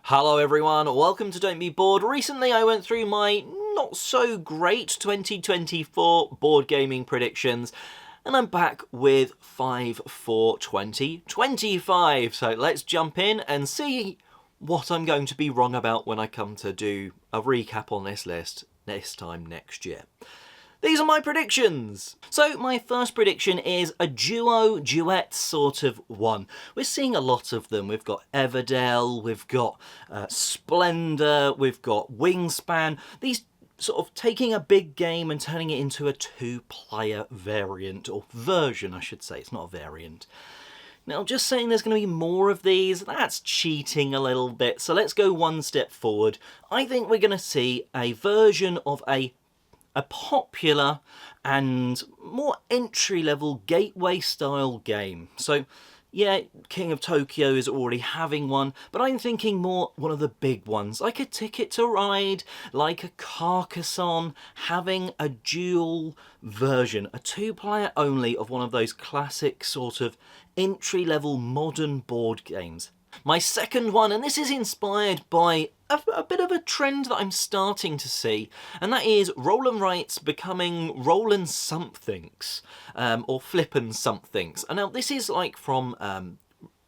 Hello everyone, welcome to Don't Be Bored. Recently I went through my not so great 2024 board gaming predictions and I'm back with 5 for 2025. So let's jump in and see what I'm going to be wrong about when I come to do a recap on this list this time next year. These are my predictions! So my first prediction is a duet sort of one. We're seeing a lot of them. We've got Everdell, we've got Splendor, we've got Wingspan. These sort of taking a big game and turning it into a two-player variant, or version I should say, it's not a variant. Now, just saying there's going to be more of these, that's cheating a little bit, so let's go one step forward. I think we're going to see a version of a popular and more entry-level gateway-style game. So, yeah, King of Tokyo is already having one, but I'm thinking more one of the big ones, like a Ticket to Ride, like a Carcassonne, having a dual version, a two-player only of one of those classic sort of entry-level modern board games. My second one, and this is inspired by a bit of a trend that I'm starting to see, and that is roll and writes becoming roll and somethings, or flippin' somethings. And now this is like from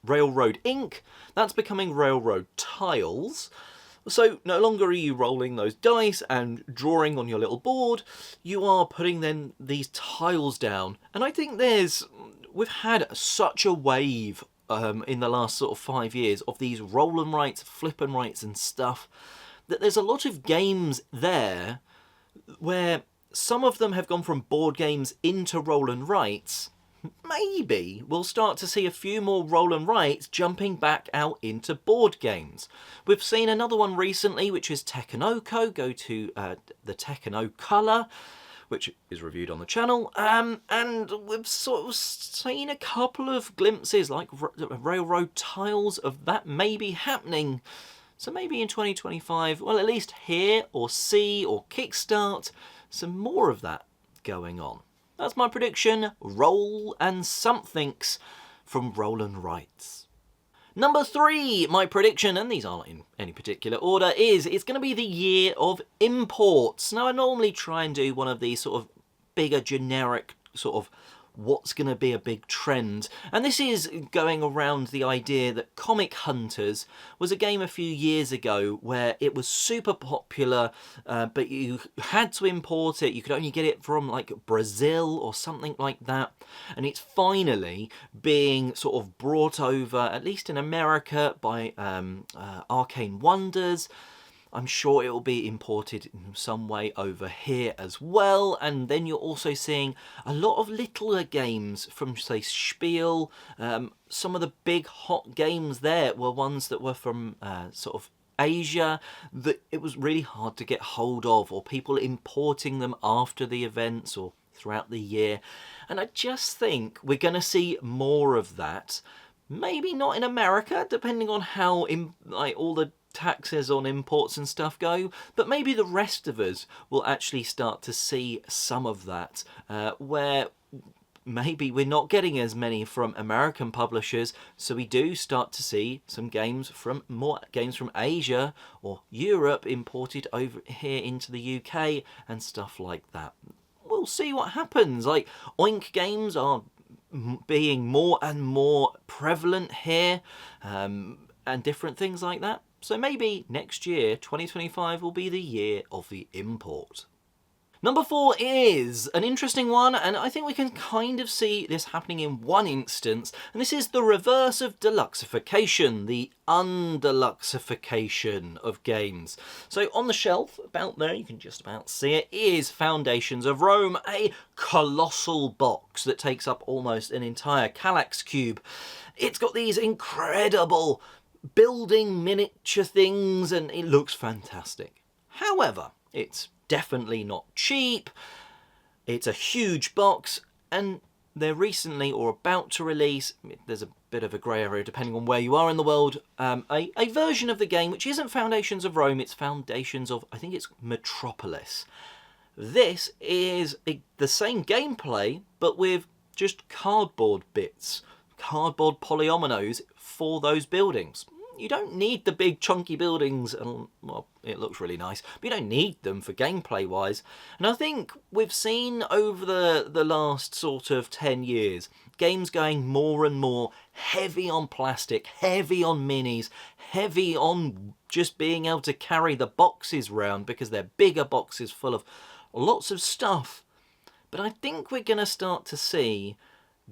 Railroad Inc. That's becoming Railroad Tiles. So no longer are you rolling those dice and drawing on your little board, you are putting then these tiles down. And I think we've had such a wave in the last sort of 5 years of these roll and writes, flip and writes and stuff, that there's a lot of games there where some of them have gone from board games into roll and writes. Maybe we'll start to see a few more roll and writes jumping back out into board games. We've seen another one recently, which is Tekken Oko. Go to the Tekken O Color, which is reviewed on the channel, and we've sort of seen a couple of glimpses, like Railroad Tiles, of that maybe happening. So maybe in 2025, well, at least hear or see or kickstart some more of that going on. That's my prediction, roll and somethings from Roll and Writes. Number 3, my prediction, and these aren't in any particular order, is it's going to be the year of imports. Now, I normally try and do one of these sort of bigger generic sort of what's going to be a big trend. And this is going around the idea that Comic Hunters was a game a few years ago where it was super popular, but you had to import it. You could only get it from like Brazil or something like that. And it's finally being sort of brought over, at least in America, by Arcane Wonders. I'm sure it will be imported in some way over here as well. And then you're also seeing a lot of littler games from, say, Spiel. Some of the big hot games there were ones that were from sort of Asia that it was really hard to get hold of, or people importing them after the events or throughout the year. And I just think we're going to see more of that. Maybe not in America, depending on how all the taxes on imports and stuff go, but maybe the rest of us will actually start to see some of that, where maybe we're not getting as many from American publishers, so we do start to see some more games from Asia or Europe imported over here into the UK and stuff like that. We'll see what happens. Like, Oink games are being more and more prevalent here, and different things like that. So maybe next year, 2025, will be the year of the import. Number 4 is an interesting one, and I think we can kind of see this happening in one instance, and this is the reverse of deluxification, the undeluxification of games. So on the shelf, about there, you can just about see it, is Foundations of Rome, a colossal box that takes up almost an entire Kallax cube. It's got these incredible building miniature things and it looks fantastic. However, it's definitely not cheap, it's a huge box, and they're recently or about to release, there's a bit of a grey area depending on where you are in the world, a version of the game which isn't Foundations of Rome, it's Foundations of, I think it's Metropolis. This is the same gameplay but with just cardboard bits, cardboard polyominoes for those buildings. You don't need the big chunky buildings, and well, it looks really nice, but you don't need them for gameplay wise. And I think we've seen over the last sort of 10 years, games going more and more heavy on plastic, heavy on minis, heavy on just being able to carry the boxes round because they're bigger boxes full of lots of stuff. But I think we're going to start to see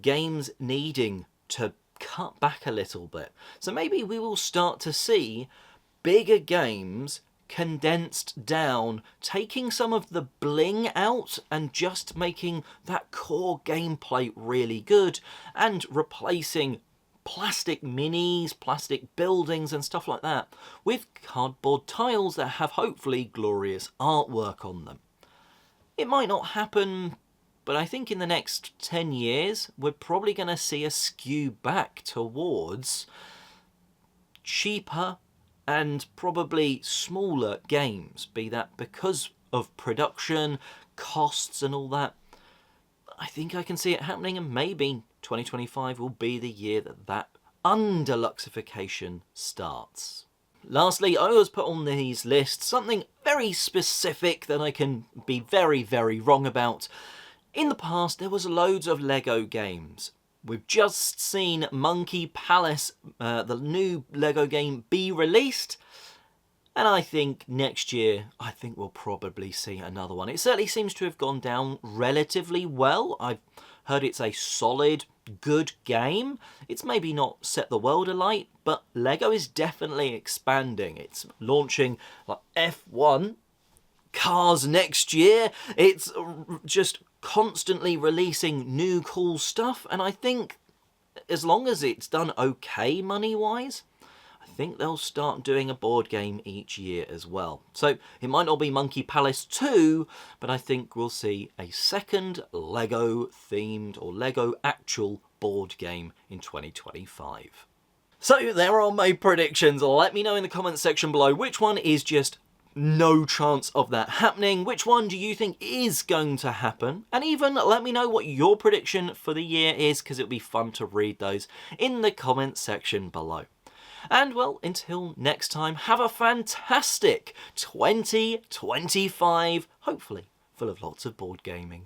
games needing to cut back a little bit. So maybe we will start to see bigger games condensed down, taking some of the bling out and just making that core gameplay really good, and replacing plastic minis, plastic buildings and stuff like that with cardboard tiles that have hopefully glorious artwork on them. It might not happen, but I think in the next 10 years, we're probably going to see a skew back towards cheaper and probably smaller games, be that because of production, costs and all that. I think I can see it happening, and maybe 2025 will be the year that under-luxification starts. Lastly, I always put on these lists something very specific that I can be very, very wrong about. In the past, there was loads of Lego games. We've just seen Monkey Palace, the new Lego game, be released. And I think next year, we'll probably see another one. It certainly seems to have gone down relatively well. I've heard it's a solid, good game. It's maybe not set the world alight, but Lego is definitely expanding. It's launching like F1 cars next year. It's just constantly releasing new cool stuff, and I think as long as it's done okay money-wise, I think they'll start doing a board game each year as well. So it might not be Monkey Palace 2, but I think we'll see a second Lego-themed or Lego actual board game in 2025. So there are my predictions. Let me know in the comments section below which one is just no chance of that happening, which one do you think is going to happen, and even let me know what your prediction for the year is, because it'll be fun to read those in the comments section below. And well, until next time, have a fantastic 2025, hopefully full of lots of board gaming.